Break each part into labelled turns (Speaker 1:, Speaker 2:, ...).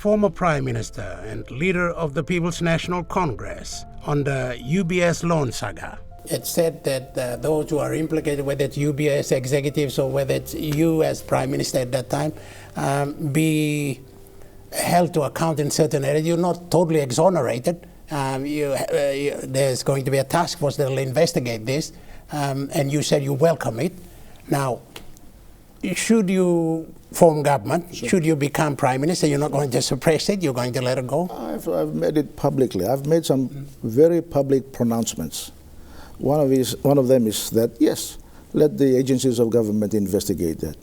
Speaker 1: former Prime Minister and leader of the People's National Congress on the UBS loan saga. It said that those who are implicated, whether it's UBS executives or whether it's you as Prime Minister at that time, be held to account in certain areas. You're not totally exonerated. There's going to be a task force that will investigate this, and you said you welcome it. Now, should you form government, should you become Prime Minister, you're not going to suppress it, you're going to let it go?
Speaker 2: I've made it publicly. I've made some very public pronouncements. One of them is that, yes, let the agencies of government investigate that.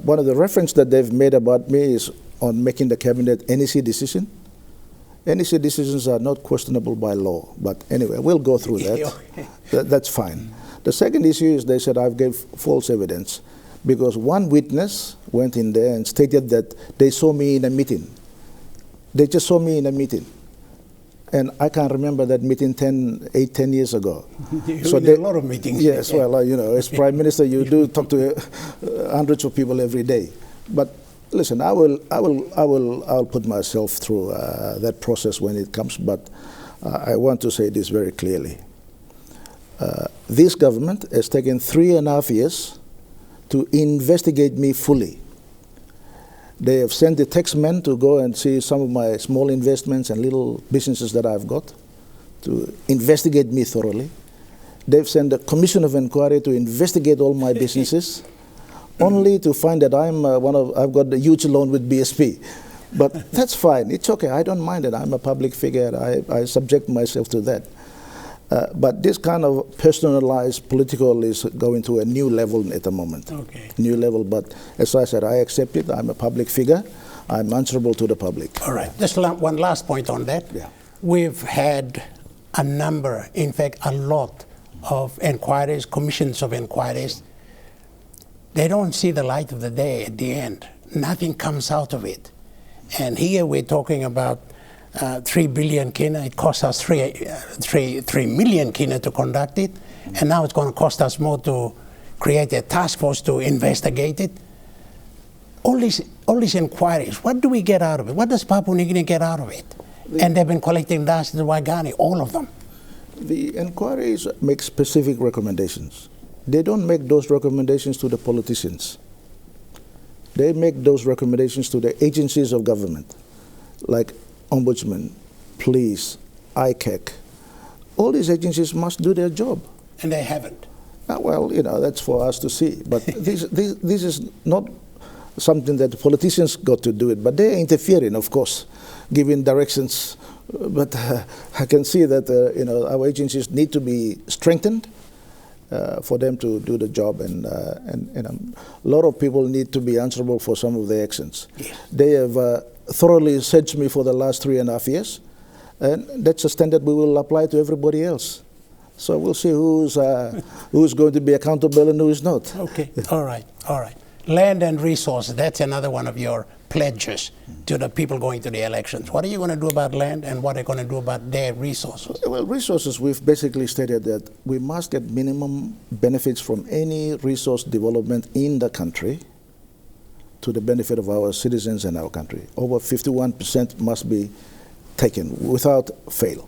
Speaker 2: One of the reference that they've made about me is on making the cabinet NEC decision. NEC decisions are not questionable by law, but anyway, we'll go through that. That's fine. The second issue is they said I've gave false evidence because one witness went in there and stated that they saw me in a meeting. They just saw me in a meeting. And I can't remember that meeting 10 years ago.
Speaker 1: So there are a lot of meetings.
Speaker 2: Yes, well, you know, as Prime Minister, you do talk to hundreds of people every day. But listen, I'll put myself through that process when it comes. But I want to say this very clearly. This government has taken 3.5 years to investigate me fully. They have sent the tax men to go and see some of my small investments and little businesses that I've got to investigate me thoroughly. They've sent a commission of inquiry to investigate all my businesses, only to find that I've got a huge loan with BSP. But that's fine, it's okay, I don't mind it. I'm a public figure, I subject myself to that. But this kind of personalized political is going to a new level at the moment.
Speaker 1: Okay.
Speaker 2: New level, but as I said, I accept it. I'm a public figure. I'm answerable to the public.
Speaker 1: All right. Just one last point on that.
Speaker 2: Yeah.
Speaker 1: We've had a number, in fact, a lot of inquiries, commissions of inquiries. They don't see the light of the day at the end. Nothing comes out of it. And here we're talking about 3 billion kina. It cost us 3 million kina to conduct it, and now it's going to cost us more to create a task force to investigate it. All these inquiries, what do we get out of it? What does Papua New Guinea get out of it? And they've been collecting dust in Waigani, all of them.
Speaker 2: The inquiries make specific recommendations. They don't make those recommendations to the politicians. They make those recommendations to the agencies of government, like Ombudsman, police, ICAC. All these agencies must do their job.
Speaker 1: And they haven't.
Speaker 2: Well, you know, that's for us to see. But this is not something that the politicians got to do it, but they're interfering, of course, giving directions. But I can see that, you know, our agencies need to be strengthened for them to do the job. And a lot of people need to be answerable for some of their actions. Yes. They have thoroughly searched me for the last 3.5 years, and that's a standard we will apply to everybody else. So we'll see who's going to be accountable and who is not.
Speaker 1: Okay, all right. Land and resources, that's another one of your pledges to the people going to the elections. What are you going to do about land, and what are you going to do about their resources?
Speaker 2: Well, resources, we've basically stated that we must get minimum benefits from any resource development in the country to the benefit of our citizens and our country. Over 51% must be taken without fail.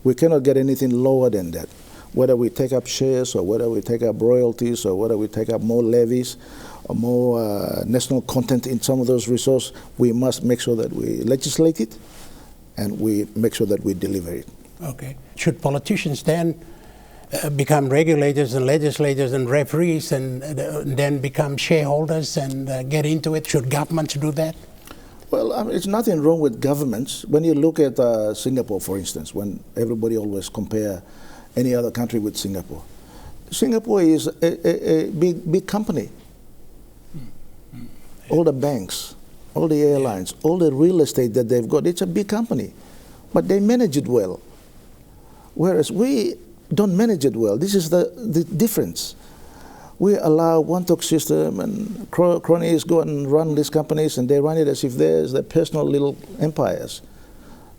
Speaker 2: We cannot get anything lower than that. Whether we take up shares, or whether we take up royalties, or whether we take up more levies, or more national content in some of those resources, we must make sure that we legislate it and we make sure that we deliver it.
Speaker 1: Okay. Should politicians then become regulators and legislators and referees and then become shareholders and get into it? Should governments do that?
Speaker 2: Well, I mean, it's nothing wrong with governments. When you look at Singapore, for instance, when everybody always compare any other country with Singapore. Singapore is a big company. All the banks, all the airlines, all the real estate that they've got, it's a big company. But they manage it well. Whereas we don't manage it well. This is the difference. We allow one-talk system, and cronies go and run these companies, and they run it as if they're their personal little empires.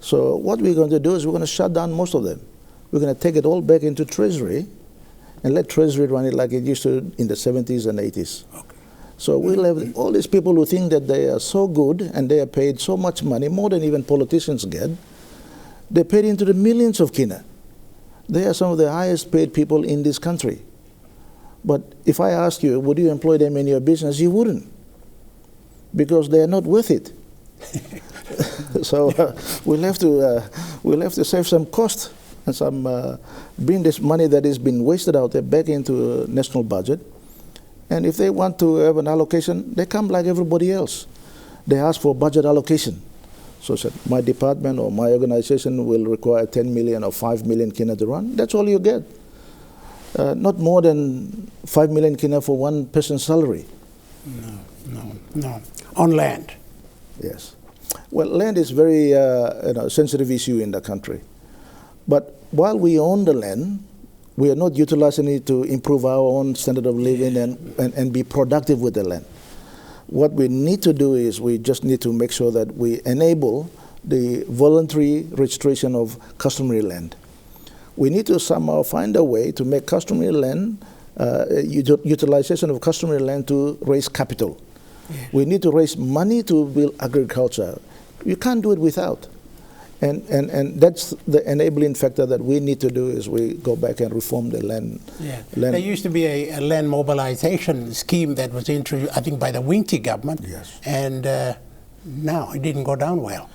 Speaker 2: So what we're going to do is we're going to shut down most of them. We're going to take it all back into Treasury and let Treasury run it like it used to in the 70s and 80s.
Speaker 1: Okay.
Speaker 2: So we'll have all these people who think that they are so good and they are paid so much money, more than even politicians get. They paid into the millions of kina. They are some of the highest paid people in this country. But if I ask you, would you employ them in your business? You wouldn't, because they are not worth it. So we'll have to save some cost and some bring this money that is being wasted out there back into a national budget. And if they want to have an allocation, they come like everybody else. They ask for budget allocation. So said, my department or my organization will require 10 million or 5 million kina to run. That's all you get. Not more than 5 million kina for one person's salary.
Speaker 1: No. On land.
Speaker 2: Yes. Well, land is very sensitive issue in the country. But while we own the land, we are not utilizing it to improve our own standard of living and be productive with the land. What we need to do is we just need to make sure that we enable the voluntary registration of customary land. We need to somehow find a way to make customary land, utilization of customary land to raise capital. Yeah. We need to raise money to build agriculture. You can't do it without. And that's the enabling factor that we need to do is we go back and reform the land.
Speaker 1: Yeah. There used to be a land mobilization scheme that was introduced, I think, by the Winty government. Yes. And now it didn't go down well.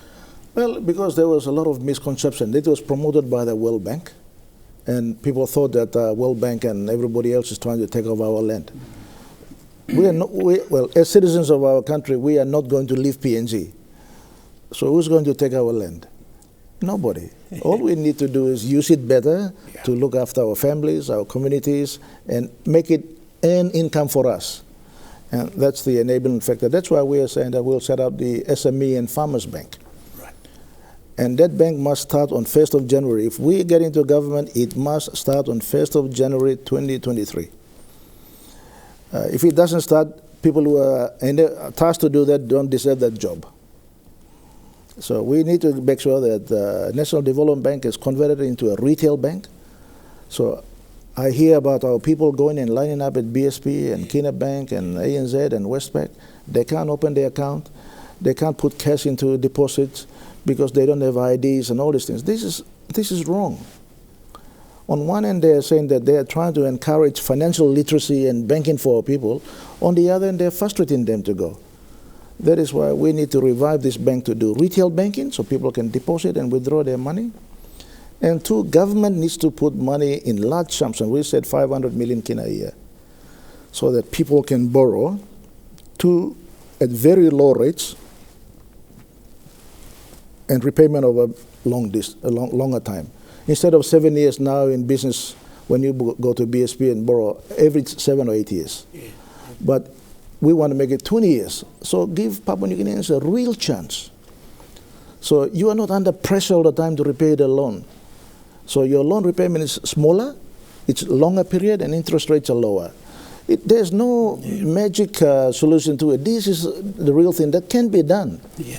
Speaker 2: Well, because there was a lot of misconception. It was promoted by the World Bank. And people thought that World Bank and everybody else is trying to take over our land. We are not, well, as citizens of our country, we are not going to leave PNG. So who's going to take our land? Nobody. All we need to do is use it better to look after our families, our communities, and make it an income for us. And that's the enabling factor. That's why we are saying that we'll set up the SME and Farmers Bank. Right. And that bank must start on 1st of January. If we get into government, it must start on 1st of January 2023. If it doesn't start, people who are tasked to do that don't deserve that job. So we need to make sure that the National Development Bank is converted into a retail bank. So I hear about our people going and lining up at BSP and Kina Bank and ANZ and Westpac. They can't open their account. They can't put cash into deposits because they don't have IDs and all these things. This is wrong. On one end, they are saying that they are trying to encourage financial literacy and banking for our people. On the other end, they're frustrating them to go. That is why we need to revive this bank to do retail banking so people can deposit and withdraw their money. And two, government needs to put money in large sums, and we said 500 million kina a year, so that people can borrow at very low rates and repayment over longer time. Instead of 7 years now in business, when you go to BSP and borrow every 7 or 8 years. Yeah. But we want to make it 20 years. So give Papua New Guineans a real chance. So you are not under pressure all the time to repay the loan. So your loan repayment is smaller, it's longer period, and interest rates are lower. There's no magic solution to it. This is the real thing that can be done. Yeah.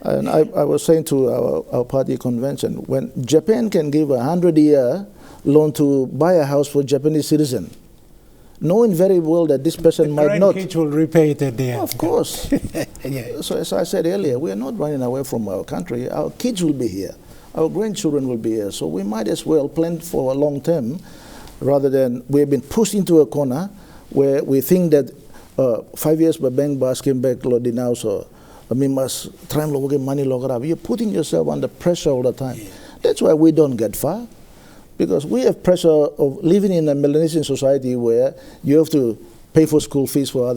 Speaker 2: And I was saying to our party convention, when Japan can give a 100-year loan to buy a house for a Japanese citizen, knowing very well that this person might not.
Speaker 1: Kids will repay it at the end.
Speaker 2: Of course. Yeah. So as I said earlier, we are not running away from our country. Our kids will be here. Our grandchildren will be here. So we might as well plan for a long term rather than we've been pushed into a corner where we think that 5 years by bank basking back lo now so I mean must try and get money longer. You're putting yourself under pressure all the time. Yeah. That's why we don't get far. Because we have pressure of living in a Melanesian society where you have to pay for school fees for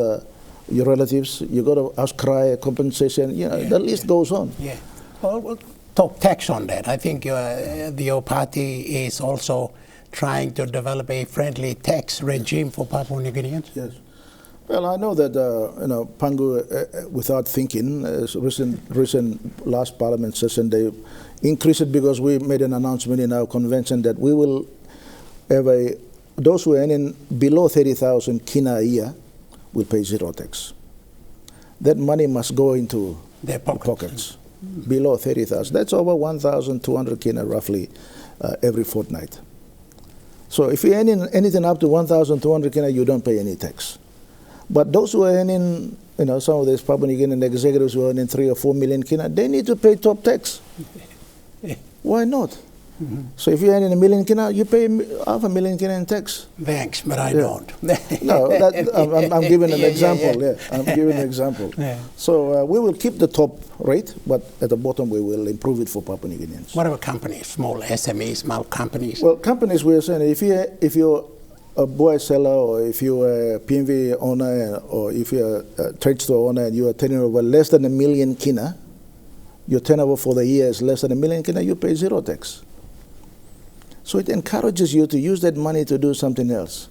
Speaker 2: your relatives. You got to ask cry compensation. The list goes on. Yeah.
Speaker 1: Well, we'll talk tax on that. I think your party is also trying to develop a friendly tax regime for Papua New Guineans.
Speaker 2: Yes. Well, I know that Pangu, without thinking, recent last Parliament session, they increased it because we made an announcement in our convention that we will have those who are earning below 30,000 kina a year will pay zero tax. That money must go into
Speaker 1: their pockets.
Speaker 2: Below 30,000. That's over 1,200 kina roughly every fortnight. So if you're earning anything up to 1,200 kina, you don't pay any tax. But those who are earning, some of these Papua New Guinean executives who are earning 3 or 4 million kina, they need to pay top tax. Why not? So if you're earning $1 million kina, you pay $500,000 kina in tax.
Speaker 1: Thanks, but I don't.
Speaker 2: No, I'm giving an example. Yeah. I'm giving an example. Yeah. So we will keep the top rate, but at the bottom we will improve it for Papua New Guineans.
Speaker 1: What about companies, small SMEs, small companies?
Speaker 2: Well, companies, we're saying if you're a boy seller, or if you're a PMV owner, or if you're a trade store owner and you are turning over less than $1 million kina, your turnover for the year is less than $1 million kina, you pay zero tax. So it encourages you to use that money to do something else.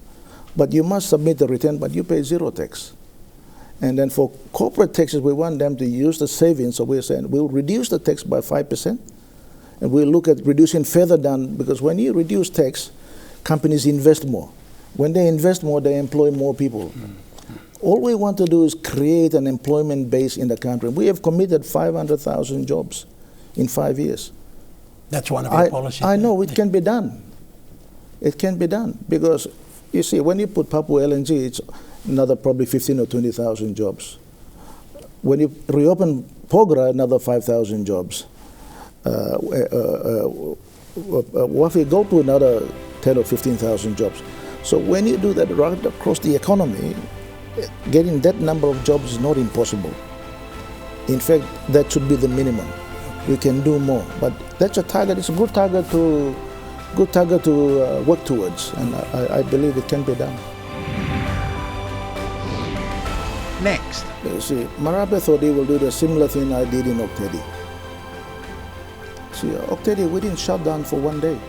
Speaker 2: But you must submit the return, but you pay zero tax. And then for corporate taxes, we want them to use the savings. So we're saying we'll reduce the tax by 5%, and we'll look at reducing further down, because when you reduce tax, companies invest more. When they invest more, they employ more people. All we want to do is create an employment base in the country. We have committed 500,000 jobs in 5 years.
Speaker 1: That's one of your policies.
Speaker 2: I know it can be done. It can be done, because you see, when you put Papua LNG, it's another probably 15 or 20,000 jobs. When you reopen Pogra, another 5,000 jobs. Wafi Golpu, another 10 or 15,000 jobs. So when you do that right across the economy, getting that number of jobs is not impossible. In fact, that should be the minimum. We can do more, but that's a target. It's a good target to work towards, and I believe it can be done.
Speaker 1: Next.
Speaker 2: You see, Marape thought he will do the similar thing I did in Oktedi. See, Oktedi, we didn't shut down for one day.